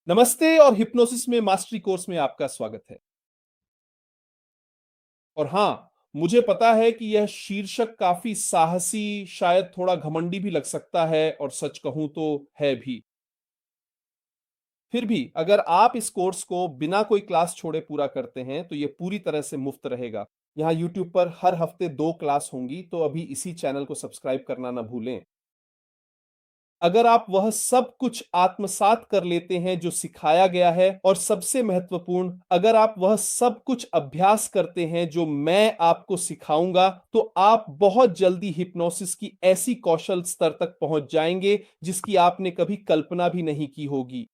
नमस्ते और हिप्नोसिस में मास्टरी कोर्स में आपका स्वागत है। और हाँ, मुझे पता है कि यह शीर्षक काफी साहसी, शायद थोड़ा घमंडी भी लग सकता है और सच कहूं तो है भी। फिर भी अगर आप इस कोर्स को बिना कोई क्लास छोड़े पूरा करते हैं तो यह पूरी तरह से मुफ्त रहेगा। यहाँ YouTube पर हर हफ्ते 2 क्लास होंगी, तो अभी इसी चैनल को सब्सक्राइब करना ना भूलें। अगर आप वह सब कुछ आत्मसात कर लेते हैं जो सिखाया गया है, और सबसे महत्वपूर्ण, अगर आप वह सब कुछ अभ्यास करते हैं जो मैं आपको सिखाऊंगा, तो आप बहुत जल्दी हिप्नोसिस की ऐसी कौशल स्तर तक पहुंच जाएंगे जिसकी आपने कभी कल्पना भी नहीं की होगी।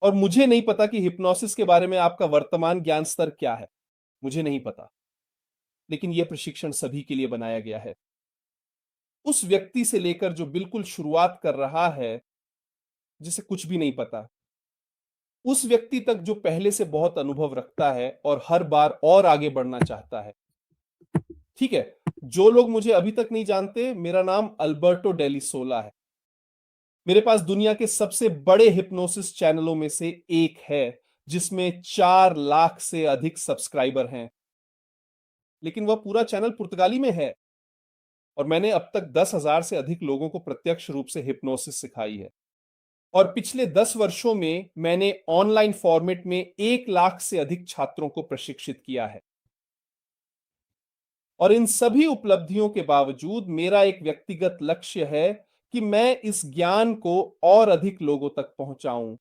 और मुझे नहीं पता कि हिप्नोसिस के बारे में आपका वर्तमान ज्ञान स्तर क्या है, मुझे नहीं पता, लेकिन यह प्रशिक्षण सभी के लिए बनाया गया है। उस व्यक्ति से लेकर जो बिल्कुल शुरुआत कर रहा है, जिसे कुछ भी नहीं पता, उस व्यक्ति तक जो पहले से बहुत अनुभव रखता है और हर बार और आगे बढ़ना चाहता है। ठीक है, जो लोग मुझे अभी तक नहीं जानते, मेरा नाम अल्बर्टो डेलिसोला है। मेरे पास दुनिया के सबसे बड़े हिप्नोसिस चैनलों में से एक है, जिसमें 4 लाख से अधिक सब्सक्राइबर हैं। लेकिन वह पूरा चैनल पुर्तगाली में है, और मैंने अब तक 10,000 से अधिक लोगों को प्रत्यक्ष रूप से हिप्नोसिस सिखाई है। और पिछले 10 वर्षों में मैंने ऑनलाइन फॉर्मेट में 1 लाख से अधिक छात्रों को प्रशिक्षित किया है। और इन सभी उपलब्धियों के बावजूद मेरा एक व्यक्तिगत लक्ष्य है कि मैं इस ज्ञान को और अधिक लोगों तक पहुंचाऊं।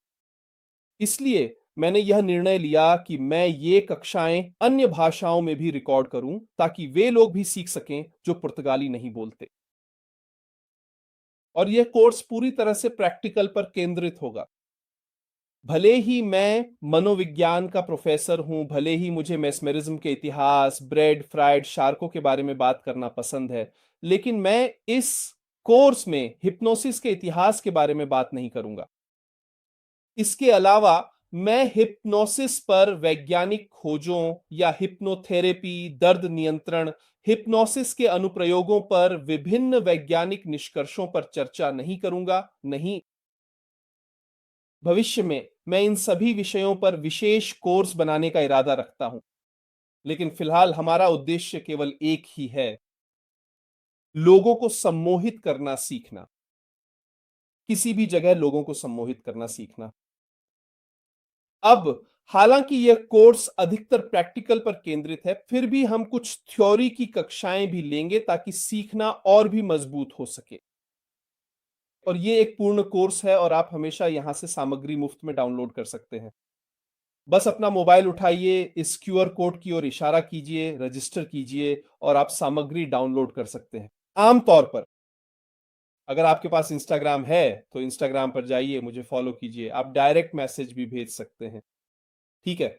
इसलिए मैंने यह निर्णय लिया कि मैं ये कक्षाएं अन्य भाषाओं में भी रिकॉर्ड करूं, ताकि वे लोग भी सीख सकें जो पुर्तगाली नहीं बोलते। और यह कोर्स पूरी तरह से प्रैक्टिकल पर केंद्रित होगा। भले ही मैं मनोविज्ञान का प्रोफेसर हूं, भले ही मुझे मेस्मेरिज्म के इतिहास, ब्रेड फ्राइड शार्कों के बारे में बात करना पसंद है, लेकिन मैं इस कोर्स में हिप्नोसिस के इतिहास के बारे में बात नहीं करूंगा। इसके अलावा मैं हिप्नोसिस पर वैज्ञानिक खोजों या हिप्नोथेरेपी, दर्द नियंत्रण, हिप्नोसिस के अनुप्रयोगों पर विभिन्न वैज्ञानिक निष्कर्षों पर चर्चा नहीं करूंगा। नहीं, भविष्य में मैं इन सभी विषयों पर विशेष कोर्स बनाने का इरादा रखता हूं, लेकिन फिलहाल हमारा उद्देश्य केवल एक ही है: लोगों को सम्मोहित करना सीखना। किसी भी जगह लोगों को सम्मोहित करना सीखना। अब हालांकि यह कोर्स अधिकतर प्रैक्टिकल पर केंद्रित है, फिर भी हम कुछ थ्योरी की कक्षाएं भी लेंगे ताकि सीखना और भी मजबूत हो सके। और ये एक पूर्ण कोर्स है, और आप हमेशा यहां से सामग्री मुफ्त में डाउनलोड कर सकते हैं। बस अपना मोबाइल उठाइए, इस क्यूआर कोड की ओर इशारा कीजिए, रजिस्टर कीजिए, और आप सामग्री डाउनलोड कर सकते हैं। आमतौर पर अगर आपके पास इंस्टाग्राम है तो इंस्टाग्राम पर जाइए, मुझे फॉलो कीजिए। आप डायरेक्ट मैसेज भी भेज सकते हैं। ठीक है,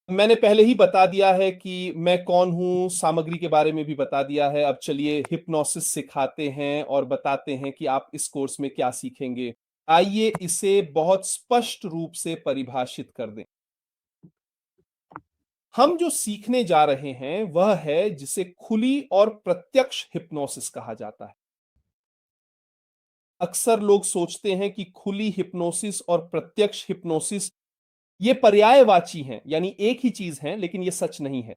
मैंने पहले ही बता दिया है कि मैं कौन हूं, सामग्री के बारे में भी बता दिया है। अब चलिए हिप्नोसिस सिखाते हैं और बताते हैं कि आप इस कोर्स में क्या सीखेंगे। आइए इसे बहुत स्पष्ट रूप से परिभाषित कर दें। हम जो सीखने जा रहे हैं वह है जिसे खुली और प्रत्यक्ष हिप्नोसिस कहा जाता है। अक्सर लोग सोचते हैं कि खुली हिप्नोसिस और प्रत्यक्ष हिप्नोसिस ये पर्यायवाची हैं, यानी एक ही चीज है, लेकिन ये सच नहीं है।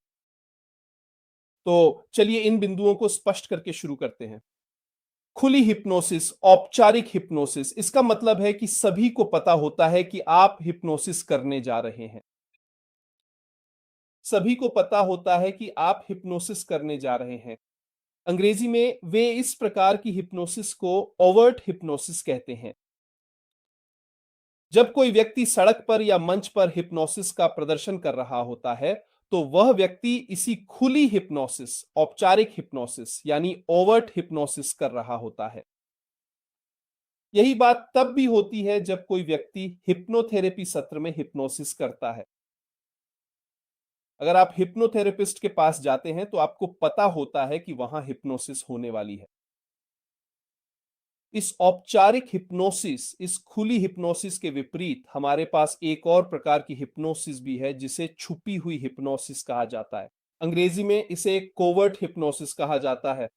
तो चलिए इन बिंदुओं को स्पष्ट करके शुरू करते हैं। खुली हिप्नोसिस, औपचारिक हिप्नोसिस, इसका मतलब है कि सभी को पता होता है कि आप हिप्नोसिस करने जा रहे हैं। सभी को पता होता है कि आप हिप्नोसिस करने जा रहे हैं। अंग्रेजी में वे इस प्रकार की हिप्नोसिस को ओवर्ट हिप्नोसिस कहते हैं। जब कोई व्यक्ति सड़क पर या मंच पर हिप्नोसिस का प्रदर्शन कर रहा होता है, तो वह व्यक्ति इसी खुली हिप्नोसिस, औपचारिक हिप्नोसिस यानी ओवर्ट हिप्नोसिस कर रहा होता है। यही बात तब भी होती है जब कोई व्यक्ति हिप्नोथेरेपी सत्र में हिप्नोसिस करता है। अगर आप हिप्नोथेरेपिस्ट के पास जाते हैं तो आपको पता होता है कि वहां हिप्नोसिस होने वाली है। इस औपचारिक हिप्नोसिस, इस खुली हिप्नोसिस के विपरीत हमारे पास एक और प्रकार की हिप्नोसिस भी है, जिसे छुपी हुई हिप्नोसिस कहा जाता है। अंग्रेजी में इसे कोवर्ट हिप्नोसिस कहा जाता है।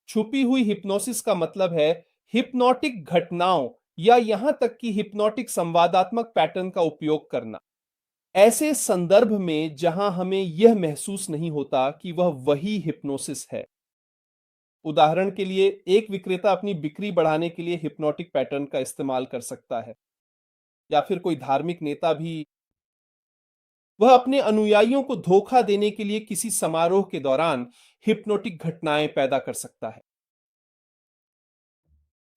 छुपी हुई हिप्नोसिस का मतलब है हिप्नोटिक घटनाओं या यहां तक कि हिप्नोटिक संवादात्मक पैटर्न का उपयोग करना, ऐसे संदर्भ में जहां हमें यह महसूस नहीं होता कि वह वही हिप्नोसिस है। उदाहरण के लिए, एक विक्रेता अपनी बिक्री बढ़ाने के लिए हिप्नोटिक पैटर्न का इस्तेमाल कर सकता है, या फिर कोई धार्मिक नेता भी वह अपने अनुयायियों को धोखा देने के लिए किसी समारोह के दौरान हिप्नोटिक घटनाएं पैदा कर सकता है।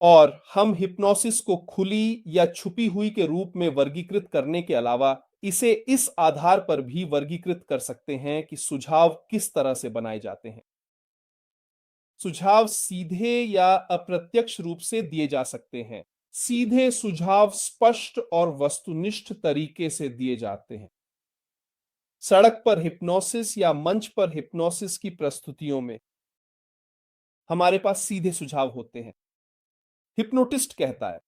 और हम हिप्नोसिस को खुली या छुपी हुई के रूप में वर्गीकृत करने के अलावा इसे इस आधार पर भी वर्गीकृत कर सकते हैं कि सुझाव किस तरह से बनाए जाते हैं। सुझाव सीधे या अप्रत्यक्ष रूप से दिए जा सकते हैं। सीधे सुझाव स्पष्ट और वस्तुनिष्ठ तरीके से दिए जाते हैं। सड़क पर हिप्नोसिस या मंच पर हिप्नोसिस की प्रस्तुतियों में हमारे पास सीधे सुझाव होते हैं। हिप्नोटिस्ट कहता है,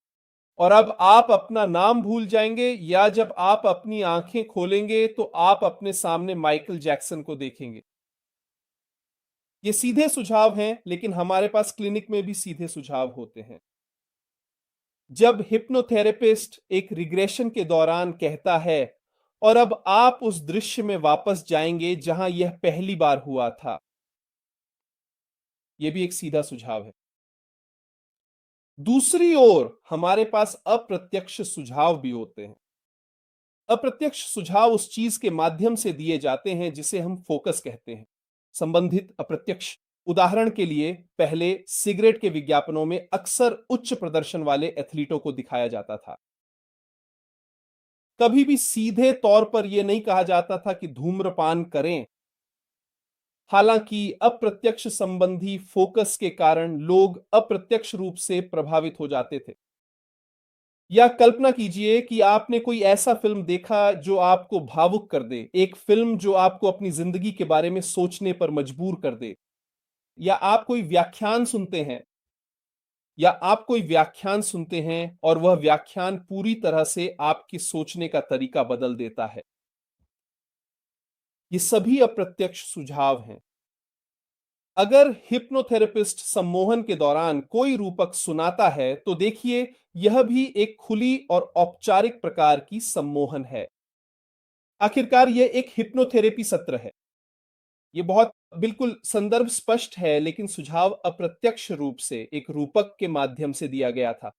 और अब आप अपना नाम भूल जाएंगे, या जब आप अपनी आंखें खोलेंगे तो आप अपने सामने माइकल जैक्सन को देखेंगे। ये सीधे सुझाव हैं, लेकिन हमारे पास क्लिनिक में भी सीधे सुझाव होते हैं। जब हिप्नोथेरेपिस्ट एक रिग्रेशन के दौरान कहता है, और अब आप उस दृश्य में वापस जाएंगे जहां यह पहली बार हुआ था, यह भी एक सीधा सुझाव है। दूसरी ओर हमारे पास अप्रत्यक्ष सुझाव भी होते हैं। अप्रत्यक्ष सुझाव उस चीज के माध्यम से दिए जाते हैं जिसे हम फोकस कहते हैं। संबंधित अप्रत्यक्ष, उदाहरण के लिए, पहले सिगरेट के विज्ञापनों में अक्सर उच्च प्रदर्शन वाले एथलीटों को दिखाया जाता था। कभी भी सीधे तौर पर यह नहीं कहा जाता था कि धूम्रपान करें। हालांकि अप्रत्यक्ष संबंधी फोकस के कारण लोग अप्रत्यक्ष रूप से प्रभावित हो जाते थे। या कल्पना कीजिए कि आपने कोई ऐसा फिल्म देखा जो आपको भावुक कर दे, एक फिल्म जो आपको अपनी जिंदगी के बारे में सोचने पर मजबूर कर दे। या आप कोई व्याख्यान सुनते हैं, और वह व्याख्यान पूरी तरह से आपके सोचने का तरीका बदल देता है। ये सभी अप्रत्यक्ष सुझाव हैं। अगर हिप्नोथेरेपिस्ट सम्मोहन के दौरान कोई रूपक सुनाता है तो देखिए, यह भी एक खुली और औपचारिक प्रकार की सम्मोहन है। आखिरकार यह एक हिप्नोथेरेपी सत्र है। यह बहुत बिल्कुल संदर्भ स्पष्ट है, लेकिन सुझाव अप्रत्यक्ष रूप से एक रूपक के माध्यम से दिया गया था।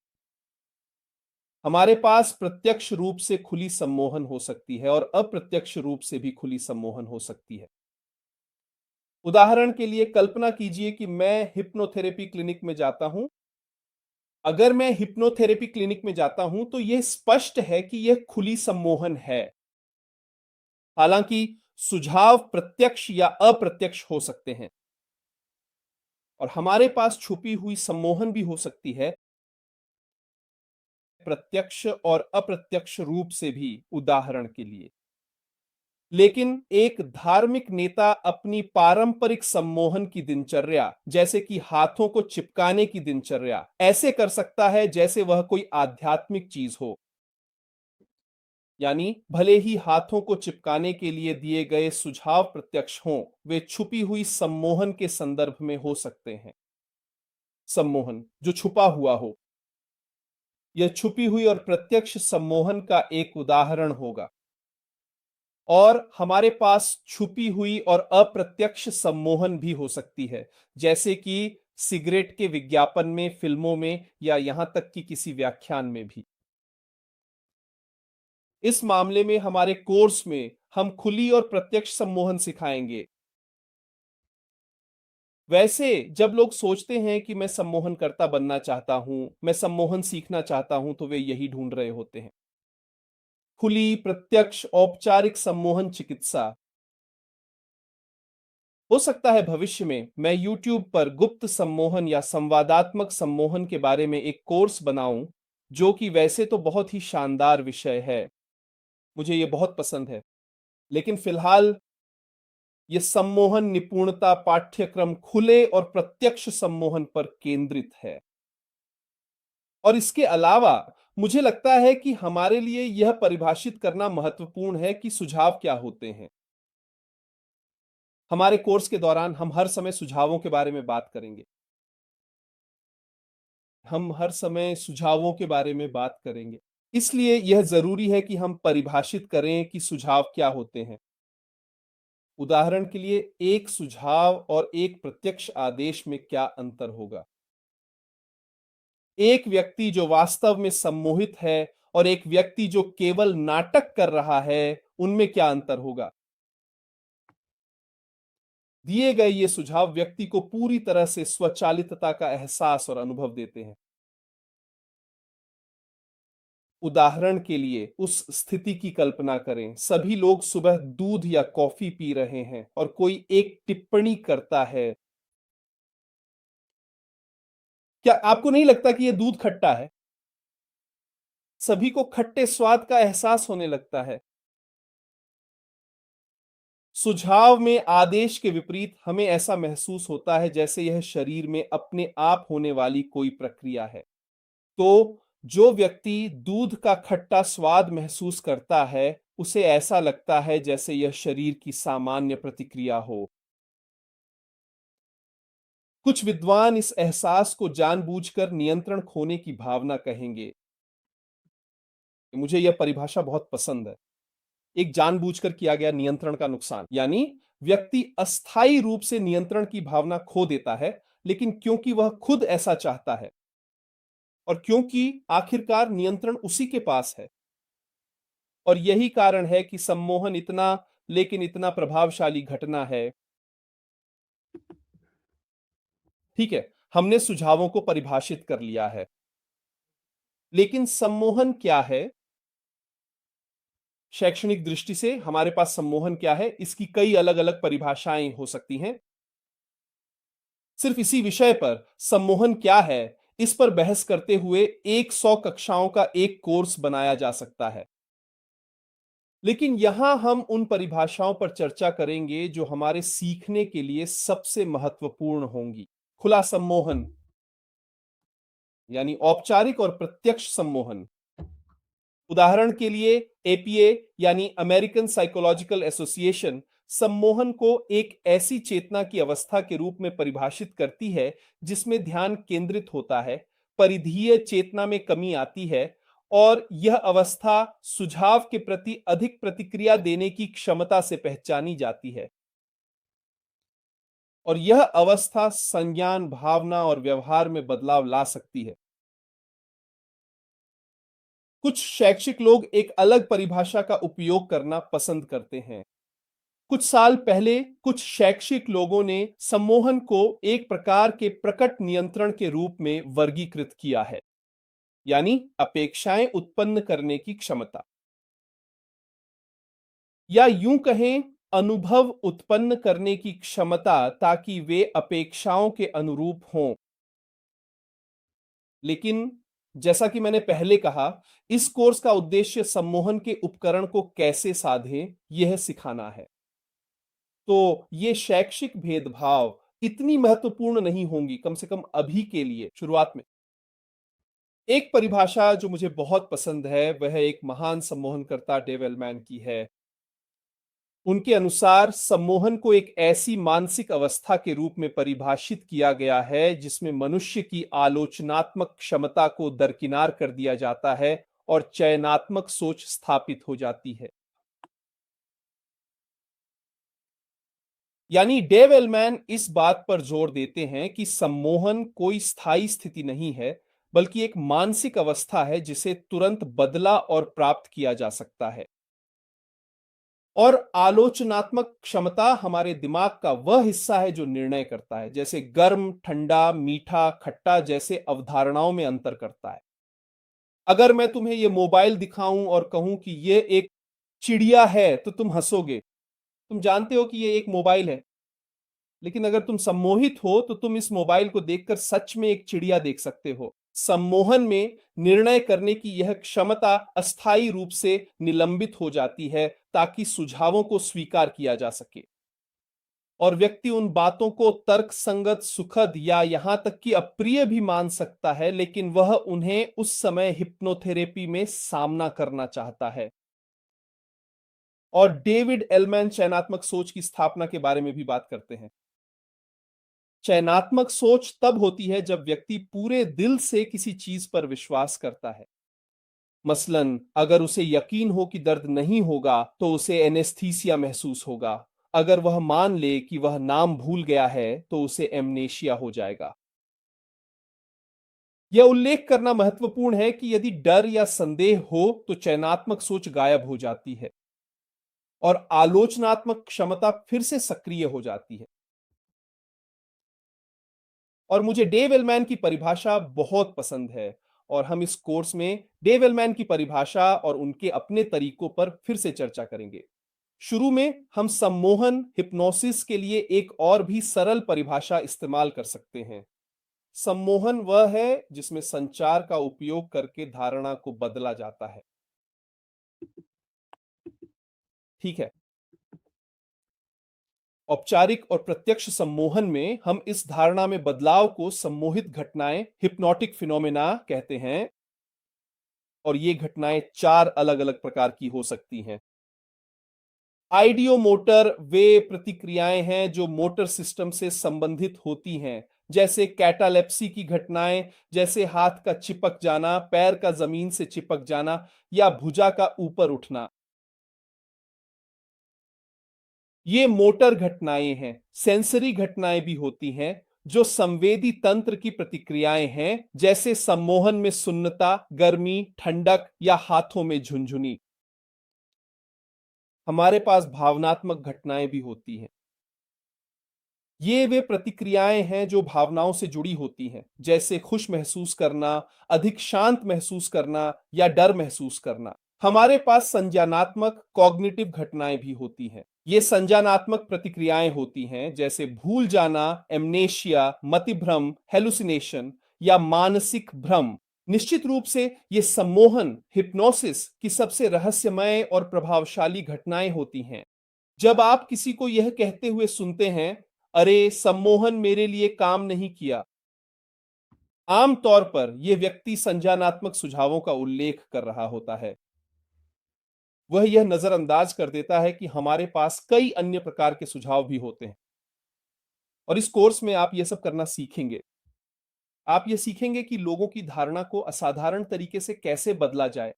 हमारे पास प्रत्यक्ष रूप से खुली सम्मोहन हो सकती है और अप्रत्यक्ष रूप से भी खुली सम्मोहन हो सकती है। उदाहरण के लिए, कल्पना कीजिए कि मैं हिप्नोथेरेपी क्लिनिक में जाता हूं। अगर मैं हिप्नोथेरेपी क्लिनिक में जाता हूं तो यह स्पष्ट है कि यह खुली सम्मोहन है। हालांकि सुझाव प्रत्यक्ष या अप्रत्यक्ष हो सकते हैं, और हमारे पास छुपी हुई सम्मोहन भी हो सकती है, प्रत्यक्ष और अप्रत्यक्ष रूप से भी। उदाहरण के लिए, लेकिन एक धार्मिक नेता अपनी पारंपरिक सम्मोहन की दिनचर्या, जैसे कि हाथों को चिपकाने की दिनचर्या, ऐसे कर सकता है जैसे वह कोई आध्यात्मिक चीज हो। यानी भले ही हाथों को चिपकाने के लिए दिए गए सुझाव प्रत्यक्ष हों, वे छुपी हुई सम्मोहन के संदर्भ में हो सकते हैं। सम्मोहन जो छुपा हुआ हो, यह छुपी हुई और प्रत्यक्ष सम्मोहन का एक उदाहरण होगा। और हमारे पास छुपी हुई और अप्रत्यक्ष सम्मोहन भी हो सकती है, जैसे कि सिगरेट के विज्ञापन में, फिल्मों में, या यहां तक कि किसी व्याख्यान में भी। इस मामले में हमारे कोर्स में हम खुली और प्रत्यक्ष सम्मोहन सिखाएंगे। वैसे जब लोग सोचते हैं कि मैं सम्मोहनकर्ता बनना चाहता हूं, मैं सम्मोहन सीखना चाहता हूं, तो वे यही ढूंढ रहे होते हैं। खुली, प्रत्यक्ष, औपचारिक सम्मोहन चिकित्सा। हो सकता है भविष्य में मैं YouTube पर गुप्त सम्मोहन या संवादात्मक सम्मोहन के बारे में एक कोर्स बनाऊं, जो कि वैसे तो बहुत ही शानदार विषय है। मुझे ये बहुत पसंद है। लेकिन फिलहाल ये सम्मोहन निपुणता पाठ्यक्रम खुले और प्रत्यक्ष सम्मोहन पर केंद्रित है। और इसके अलावा मुझे लगता है कि हमारे लिए यह परिभाषित करना महत्वपूर्ण है कि सुझाव क्या होते हैं। हमारे कोर्स के दौरान हम हर समय सुझावों के बारे में बात करेंगे। हम हर समय सुझावों के बारे में बात करेंगे। इसलिए यह ज़रूरी है कि हम परिभाषित करें कि सुझाव क्या होते हैं। उदाहरण के लिए एक सुझाव और एक प्रत्यक्ष आदेश में क्या अंतर होगा? एक व्यक्ति जो वास्तव में सम्मोहित है और एक व्यक्ति जो केवल नाटक कर रहा है, उनमें क्या अंतर होगा? दिए गए ये सुझाव व्यक्ति को पूरी तरह से स्वचालितता का एहसास और अनुभव देते हैं। उदाहरण के लिए उस स्थिति की कल्पना करें, सभी लोग सुबह दूध या कॉफी पी रहे हैं और कोई एक टिप्पणी करता है, क्या आपको नहीं लगता कि यह दूध खट्टा है? सभी को खट्टे स्वाद का एहसास होने लगता है। सुझाव में आदेश के विपरीत हमें ऐसा महसूस होता है जैसे यह शरीर में अपने आप होने वाली कोई प्रक्रिया है। तो जो व्यक्ति दूध का खट्टा स्वाद महसूस करता है, उसे ऐसा लगता है जैसे यह शरीर की सामान्य प्रतिक्रिया हो। कुछ विद्वान इस एहसास को जानबूझकर नियंत्रण खोने की भावना कहेंगे। मुझे यह परिभाषा बहुत पसंद है। एक जानबूझकर किया गया नियंत्रण का नुकसान, यानी व्यक्ति अस्थायी रूप से नियंत्रण की भावना खो देता है, लेकिन क्योंकि वह खुद ऐसा चाहता है और क्योंकि आखिरकार नियंत्रण उसी के पास है। और यही कारण है कि सम्मोहन इतना, लेकिन इतना प्रभावशाली घटना है। ठीक है, हमने सुझावों को परिभाषित कर लिया है, लेकिन सम्मोहन क्या है? शैक्षणिक दृष्टि से हमारे पास सम्मोहन क्या है, इसकी कई अलग-अलग परिभाषाएं हो सकती हैं। सिर्फ इसी विषय पर सम्मोहन क्या है, इस पर बहस करते हुए 100 कक्षाओं का एक कोर्स बनाया जा सकता है। लेकिन यहां हम उन परिभाषाओं पर चर्चा करेंगे जो हमारे सीखने के लिए सबसे महत्वपूर्ण होंगी। खुला सम्मोहन, यानी औपचारिक और प्रत्यक्ष सम्मोहन। उदाहरण के लिए एपीए यानी अमेरिकन साइकोलॉजिकल एसोसिएशन सम्मोहन को एक ऐसी चेतना की अवस्था के रूप में परिभाषित करती है जिसमें ध्यान केंद्रित होता है, परिधीय चेतना में कमी आती है और यह अवस्था सुझाव के प्रति अधिक प्रतिक्रिया देने की क्षमता से पहचानी जाती है। और यह अवस्था संज्ञान, भावना और व्यवहार में बदलाव ला सकती है। कुछ शैक्षिक लोग एक अलग परिभाषा का उपयोग करना पसंद करते हैं। कुछ साल पहले कुछ शैक्षिक लोगों ने सम्मोहन को एक प्रकार के प्रकट नियंत्रण के रूप में वर्गीकृत किया है, यानी अपेक्षाएं उत्पन्न करने की क्षमता, या यूं कहें अनुभव उत्पन्न करने की क्षमता, ताकि वे अपेक्षाओं के अनुरूप हों। लेकिन जैसा कि मैंने पहले कहा, इस कोर्स का उद्देश्य सम्मोहन के उपकरण को कैसे साधें, यह सिखाना है। तो ये शैक्षिक भेदभाव इतनी महत्वपूर्ण नहीं होंगी, कम से कम अभी के लिए शुरुआत में। एक परिभाषा जो मुझे बहुत पसंद है, वह एक महान सम्मोहनकर्ता डेव एलमैन की है। उनके अनुसार सम्मोहन को एक ऐसी मानसिक अवस्था के रूप में परिभाषित किया गया है जिसमें मनुष्य की आलोचनात्मक क्षमता को दरकिनार कर दिया जाता है और चयनात्मक सोच स्थापित हो जाती है। यानी डेव एलमैन इस बात पर जोर देते हैं कि सम्मोहन कोई स्थायी स्थिति नहीं है, बल्कि एक मानसिक अवस्था है जिसे तुरंत बदला और प्राप्त किया जा सकता है। और आलोचनात्मक क्षमता हमारे दिमाग का वह हिस्सा है जो निर्णय करता है, जैसे गर्म, ठंडा, मीठा, खट्टा जैसे अवधारणाओं में अंतर करता है। अगर मैं तुम्हें ये मोबाइल दिखाऊं और कहूं कि ये एक चिड़िया है, तो तुम हंसोगे। तुम जानते हो कि ये एक मोबाइल है, लेकिन अगर तुम सम्मोहित हो तो तुम इस मोबाइल को देखकर सच में एक चिड़िया देख सकते हो। सम्मोहन में निर्णय करने की यह क्षमता अस्थायी रूप से निलंबित हो जाती है ताकि सुझावों को स्वीकार किया जा सके और व्यक्ति उन बातों को तर्कसंगत, सुखद या यहां तक कि अप्रिय भी मान सकता है, लेकिन वह उन्हें उस समय हिप्नोथेरेपी में सामना करना चाहता है। और डेविड एलमैन चयनात्मक सोच की स्थापना के बारे में भी बात करते हैं। चयनात्मक सोच तब होती है जब व्यक्ति पूरे दिल से किसी चीज पर विश्वास करता है। मसलन अगर उसे यकीन हो कि दर्द नहीं होगा तो उसे एनेस्थीसिया महसूस होगा। अगर वह मान ले कि वह नाम भूल गया है तो उसे एमनेशिया हो जाएगा। यह उल्लेख करना महत्वपूर्ण है कि यदि डर या संदेह हो तो चयनात्मक सोच गायब हो जाती है और आलोचनात्मक क्षमता फिर से सक्रिय हो जाती है। और मुझे डेव एलमैन की परिभाषा बहुत पसंद है और हम इस कोर्स में डेव एलमैन की परिभाषा और उनके अपने तरीकों पर फिर से चर्चा करेंगे। शुरू में हम सम्मोहन हिप्नोसिस के लिए एक और भी सरल परिभाषा इस्तेमाल कर सकते हैं। सम्मोहन वह है जिसमें संचार का उपयोग करके धारणा को बदला जाता है। ठीक है। औपचारिक और प्रत्यक्ष सम्मोहन में हम इस धारणा में बदलाव को सम्मोहित घटनाएं हिप्नोटिक फिनोमेना कहते हैं और ये घटनाएं चार अलग अलग प्रकार की हो सकती हैं। आइडियोमोटर वे प्रतिक्रियाएं हैं जो मोटर सिस्टम से संबंधित होती हैं, जैसे कैटालेप्सी की घटनाएं, जैसे हाथ का चिपक जाना, पैर का जमीन से चिपक जाना या भुजा का ऊपर उठना। ये मोटर घटनाएं हैं। सेंसरी घटनाएं भी होती हैं जो संवेदी तंत्र की प्रतिक्रियाएं हैं, जैसे सम्मोहन में सुन्नता, गर्मी, ठंडक या हाथों में झुनझुनी। हमारे पास भावनात्मक घटनाएं भी होती हैं। ये वे प्रतिक्रियाएं हैं जो भावनाओं से जुड़ी होती हैं, जैसे खुश महसूस करना, अधिक शांत महसूस करना या डर महसूस करना। हमारे पास संज्ञानात्मक कॉग्निटिव घटनाएं भी होती हैं। ये संज्ञानात्मक प्रतिक्रियाएं होती हैं, जैसे भूल जाना, एमनेशिया, मतिभ्रम, हेलुसिनेशन या मानसिक भ्रम। निश्चित रूप से ये सम्मोहन हिप्नोसिस की सबसे रहस्यमय और प्रभावशाली घटनाएं होती हैं। जब आप किसी को यह कहते हुए सुनते हैं, अरे सम्मोहन मेरे लिए काम नहीं किया, आमतौर पर यह व्यक्ति संज्ञानात्मक सुझावों का उल्लेख कर रहा होता है। वह यह नजरअंदाज कर देता है कि हमारे पास कई अन्य प्रकार के सुझाव भी होते हैं। और इस कोर्स में आप यह सब करना सीखेंगे। आप यह सीखेंगे कि लोगों की धारणा को असाधारण तरीके से कैसे बदला जाए।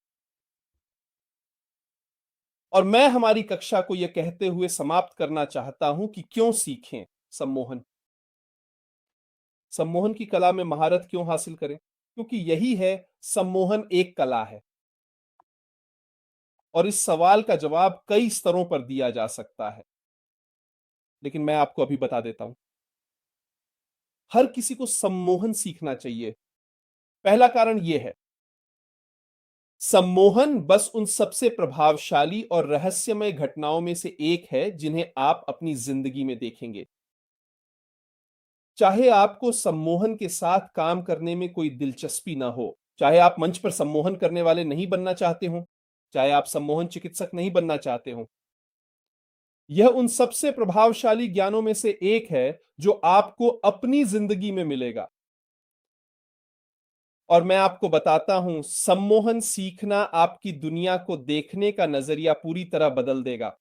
और मैं हमारी कक्षा को यह कहते हुए समाप्त करना चाहता हूं कि क्यों सीखें सम्मोहन। सम्मोहन की कला में महारत क्यों हासिल करें? क्योंकि यही है, सम्मोहन एक कला है और इस सवाल का जवाब कई स्तरों पर दिया जा सकता है, लेकिन मैं आपको अभी बता देता हूं। हर किसी को सम्मोहन सीखना चाहिए। पहला कारण यह है, सम्मोहन बस उन सबसे प्रभावशाली और रहस्यमय घटनाओं में से एक है जिन्हें आप अपनी जिंदगी में देखेंगे। चाहे आपको सम्मोहन के साथ काम करने में कोई दिलचस्पी ना हो, चाहे आप मंच पर सम्मोहन करने वाले नहीं बनना चाहते हो, चाहे आप सम्मोहन चिकित्सक नहीं बनना चाहते हो, यह उन सबसे प्रभावशाली ज्ञानों में से एक है जो आपको अपनी जिंदगी में मिलेगा। और मैं आपको बताता हूं, सम्मोहन सीखना आपकी दुनिया को देखने का नजरिया पूरी तरह बदल देगा।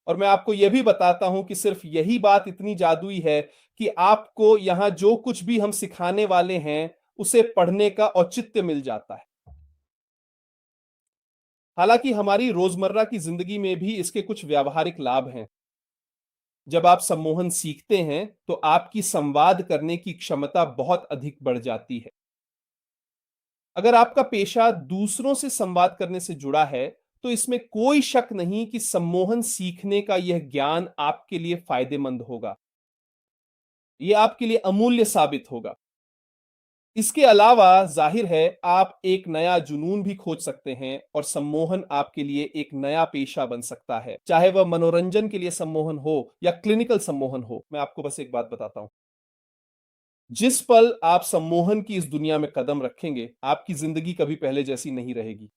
और मैं आपको यह भी बताता हूं कि सिर्फ यही बात इतनी जादुई है कि आपको यहां जो कुछ भी हम सिखाने वाले हैं उसे पढ़ने का औचित्य मिल जाता है। हालांकि हमारी रोजमर्रा की जिंदगी में भी इसके कुछ व्यावहारिक लाभ हैं। जब आप सम्मोहन सीखते हैं तो आपकी संवाद करने की क्षमता बहुत अधिक बढ़ जाती है। अगर आपका पेशा दूसरों से संवाद करने से जुड़ा है तो इसमें कोई शक नहीं कि सम्मोहन सीखने का यह ज्ञान आपके लिए फायदेमंद होगा। यह आपके लिए अमूल्य साबित होगा। इसके अलावा जाहिर है आप एक नया जुनून भी खोज सकते हैं और सम्मोहन आपके लिए एक नया पेशा बन सकता है, चाहे वह मनोरंजन के लिए सम्मोहन हो या क्लिनिकल सम्मोहन हो। मैं आपको बस एक बात बताता हूं, जिस पल आप सम्मोहन की इस दुनिया में कदम रखेंगे आपकी जिंदगी कभी पहले जैसी नहीं रहेगी।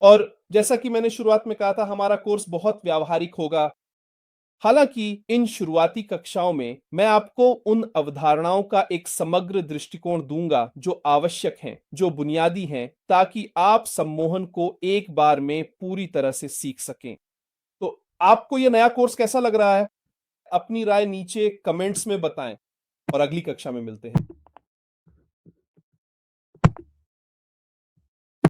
और जैसा कि मैंने शुरुआत में कहा था, हमारा कोर्स बहुत व्यावहारिक होगा। हालांकि इन शुरुआती कक्षाओं में मैं आपको उन अवधारणाओं का एक समग्र दृष्टिकोण दूंगा जो आवश्यक हैं, जो बुनियादी हैं, ताकि आप सम्मोहन को एक बार में पूरी तरह से सीख सकें। तो आपको ये नया कोर्स कैसा लग रहा है? अपनी राय नीचे कमेंट्स में बताएं और अगली कक्षा में मिलते हैं।